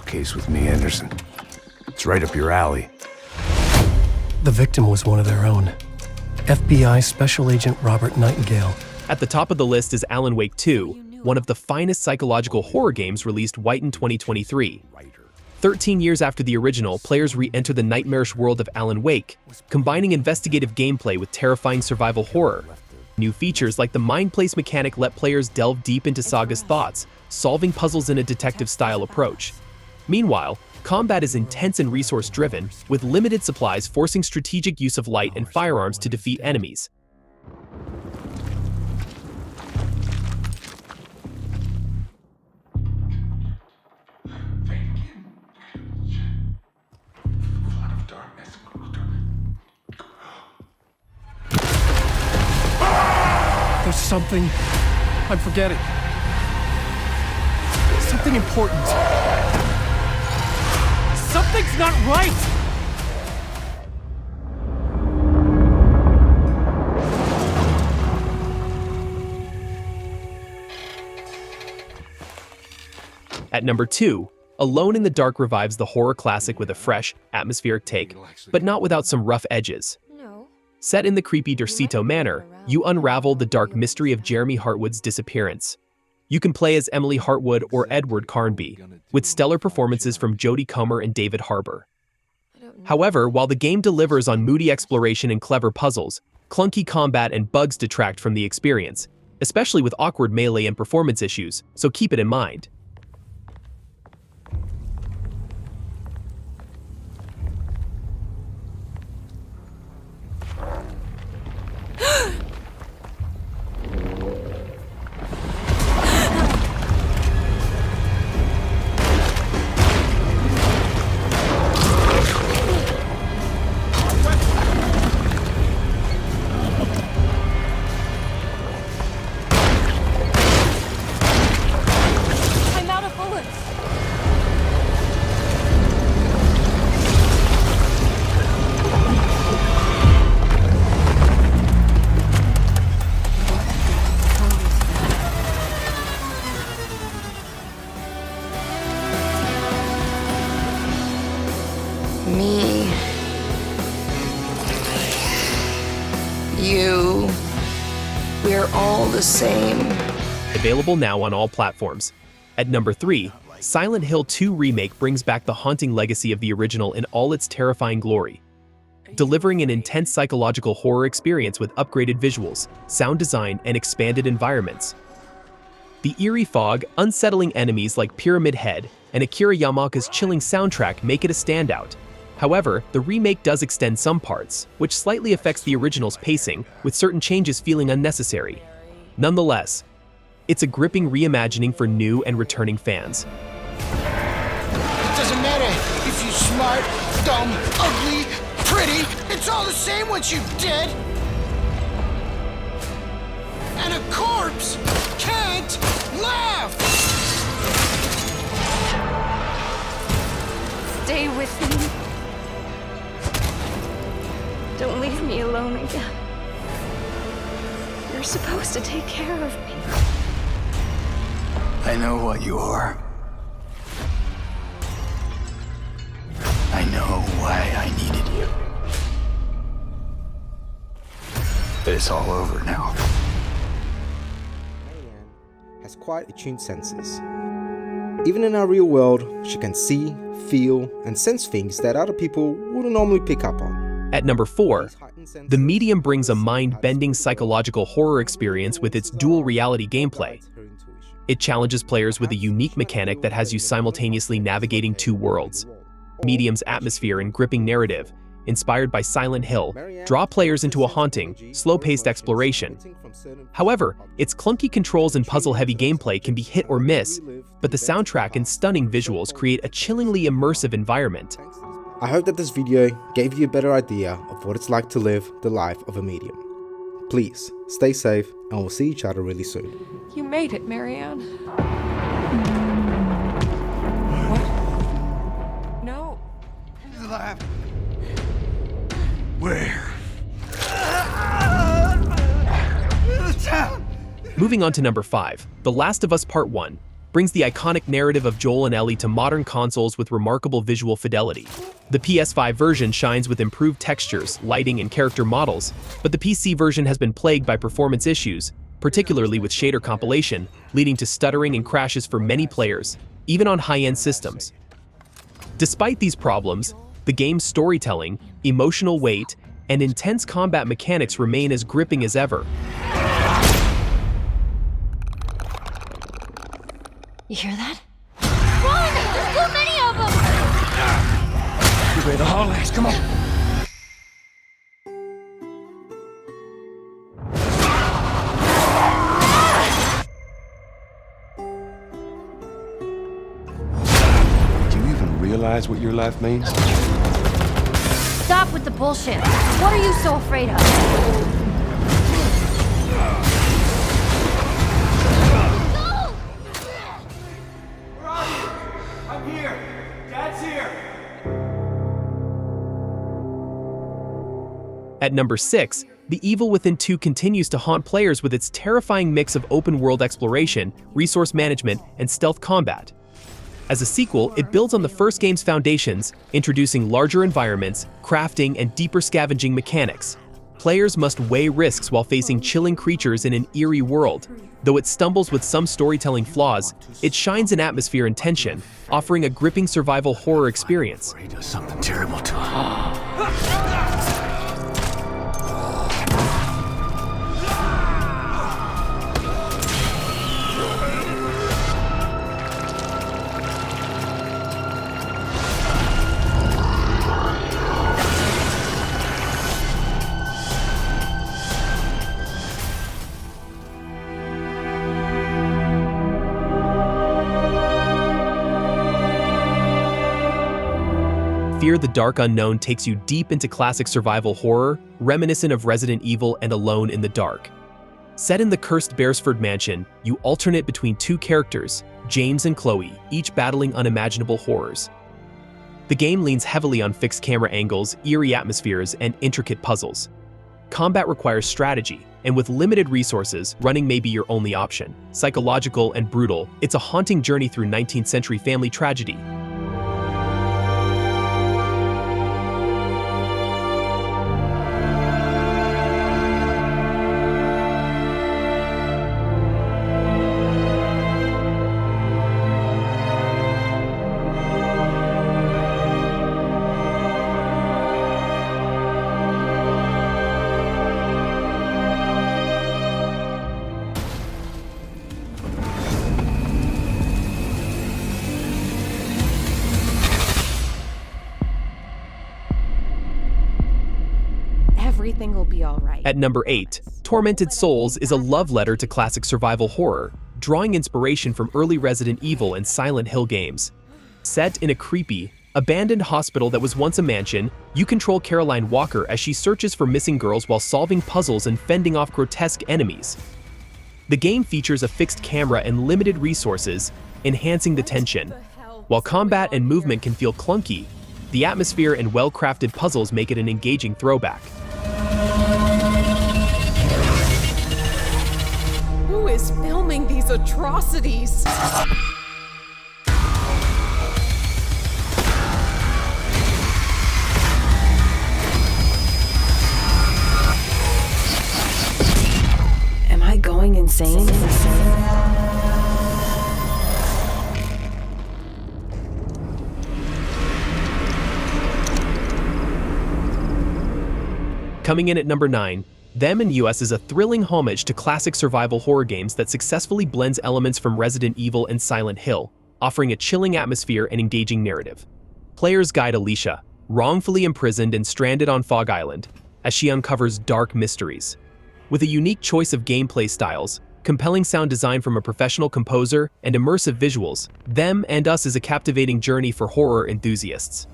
This case with me, Anderson. It's right up your alley. The victim was one of their own. FBI Special Agent Robert Nightingale. At the top of the list is Alan Wake 2, one of the finest psychological horror games released white in 2023. 13 years after the original, players re-enter the nightmarish world of Alan Wake, combining investigative gameplay with terrifying survival horror. New features like the Mind Place mechanic let players delve deep into Saga's thoughts, solving puzzles in a detective-style approach. Meanwhile, combat is intense and resource-driven, with limited supplies forcing strategic use of light and firearms to defeat enemies. There's something I'm forgetting. Something important. Something's not right! At number 2, Alone in the Dark revives the horror classic with a fresh, atmospheric take, but not without some rough edges. Set in the creepy Dercito Manor, you unravel the dark mystery of Jeremy Hartwood's disappearance. You can play as Emily Hartwood or Edward Carnby, with stellar performances from Jodie Comer and David Harbour. However, while the game delivers on moody exploration and clever puzzles, clunky combat and bugs detract from the experience, especially with awkward melee and performance issues, so keep it in mind. Me. You. We're all the same. Available now on all platforms. At number 3, Silent Hill 2 Remake brings back the haunting legacy of the original in all its terrifying glory, delivering an intense psychological horror experience with upgraded visuals, sound design, and expanded environments. The eerie fog, unsettling enemies like Pyramid Head, and Akira Yamaoka's chilling soundtrack make it a standout. However, the remake does extend some parts, which slightly affects the original's pacing, with certain changes feeling unnecessary. Nonetheless, it's a gripping reimagining for new and returning fans. It doesn't matter if you're smart, dumb, ugly, pretty. It's all the same once you're dead. And a corpse can't laugh. Stay with me. Don't leave me alone again. You're supposed to take care of me. I know what you are. I know why I needed you. But it's all over now. Marianne has quite attuned senses. Even in our real world, she can see, feel, and sense things that other people wouldn't normally pick up on. At number 4, The Medium brings a mind-bending psychological horror experience with its dual reality gameplay. It challenges players with a unique mechanic that has you simultaneously navigating two worlds. Medium's atmosphere and gripping narrative, inspired by Silent Hill, draw players into a haunting, slow-paced exploration. However, its clunky controls and puzzle-heavy gameplay can be hit or miss, but the soundtrack and stunning visuals create a chillingly immersive environment. I hope that this video gave you a better idea of what it's like to live the life of a medium. Please, stay safe, and we'll see each other really soon. You made it, Marianne. What? No. He's alive. Where? The town. Moving on to number 5, The Last of Us Part 1. brings the iconic narrative of Joel and Ellie to modern consoles with remarkable visual fidelity. The PS5 version shines with improved textures, lighting, and character models, but the PC version has been plagued by performance issues, particularly with shader compilation, leading to stuttering and crashes for many players, even on high-end systems. Despite these problems, the game's storytelling, emotional weight, and intense combat mechanics remain as gripping as ever. You hear that? Run! There's too many of them! Give me the whole ass, come on. Do you even realize what your life means? Stop with the bullshit. What are you so afraid of? At number 6, The Evil Within 2 continues to haunt players with its terrifying mix of open-world exploration, resource management, and stealth combat. As a sequel, it builds on the first game's foundations, introducing larger environments, crafting, and deeper scavenging mechanics. Players must weigh risks while facing chilling creatures in an eerie world. Though it stumbles with some storytelling flaws, it shines in atmosphere and tension, offering a gripping survival horror experience. He does something terrible to him. Fear the Dark Unknown takes you deep into classic survival horror, reminiscent of Resident Evil and Alone in the Dark. Set in the cursed Beresford Mansion, you alternate between two characters, James and Chloe, each battling unimaginable horrors. The game leans heavily on fixed camera angles, eerie atmospheres, and intricate puzzles. Combat requires strategy, and with limited resources, running may be your only option. Psychological and brutal, it's a haunting journey through 19th century family tragedy. Everything will be all right. At number 8, Tormented Souls is a love letter to classic survival horror, drawing inspiration from early Resident Evil and Silent Hill games. Set in a creepy, abandoned hospital that was once a mansion, you control Caroline Walker as she searches for missing girls while solving puzzles and fending off grotesque enemies. The game features a fixed camera and limited resources, enhancing the tension. While combat and movement can feel clunky, the atmosphere and well-crafted puzzles make it an engaging throwback. Who is filming these atrocities? Am I going insane? Coming in at number 9, Them and Us is a thrilling homage to classic survival horror games that successfully blends elements from Resident Evil and Silent Hill, offering a chilling atmosphere and engaging narrative. Players guide Alicia, wrongfully imprisoned and stranded on Fog Island, as she uncovers dark mysteries. With a unique choice of gameplay styles, compelling sound design from a professional composer, and immersive visuals, Them and Us is a captivating journey for horror enthusiasts.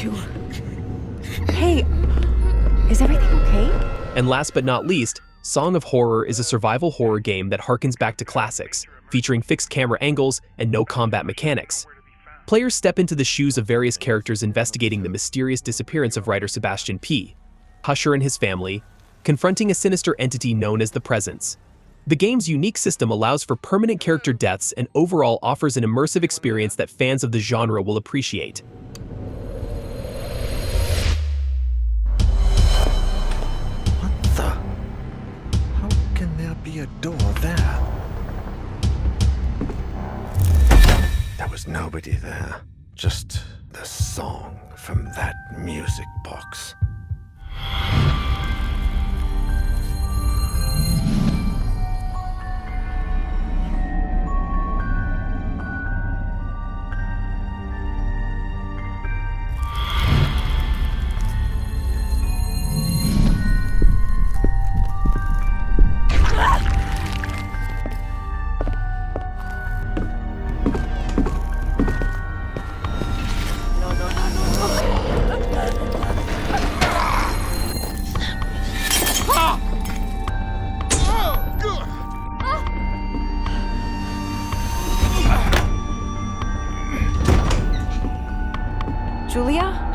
to. Hey, is everything okay? And last but not least, Song of Horror is a survival horror game that harkens back to classics, featuring fixed camera angles and no combat mechanics. Players step into the shoes of various characters investigating the mysterious disappearance of writer Sebastian P. Husher and his family, confronting a sinister entity known as the Presence. The game's unique system allows for permanent character deaths and overall offers an immersive experience that fans of the genre will appreciate. What the? How can there be a door there? There was nobody there. Just the song from that music box. Julia?